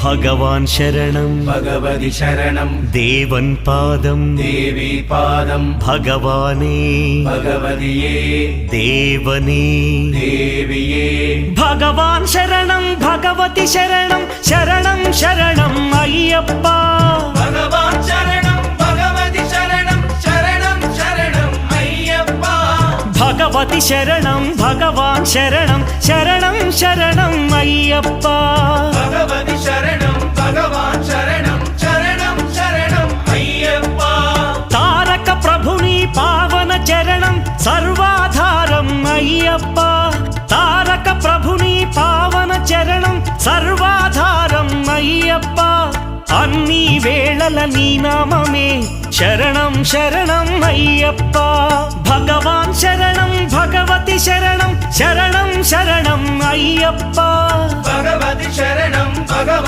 ഭഗവാൻ ശരണം ഭഗവതി ശരണം ദേവൻ പാദം ദേവി പാദം ഭഗവാനേ ഭഗവതിയേ ദേവനേ ദേവിയേ ഭഗവാൻ ശരണം ഭഗവതി ശരണം ശരണം ശരണം അയ്യപ്പ ഭഗവാൻ ശരണം ഭഗവതി ശരണം ശരണം ശരണം അയ്യപ്പ ഭഗവതി ശരണം ഭഗവാൻ ശരണം ശരണം ശരണം അയ്യപ്പ ഭഗവതി ശരണം ഭഗവാൻ ശരണം ശരണം ശരണം അയ്യപ്പ താരക ప్రభుని പാവന ചരണം സർവാധാരം അയ്യപ്പ താരക ప్రభుని పావన చరణం సర్వాధారం అయ్యప్ప అన్ని వేళల నీ నామమే శరణం శరణం అయ్యప్ప భగవాన్ శరణం భగవతి శరణం శరణం శరణం అయ్యప్ప భగవతి శరణం భగవాన్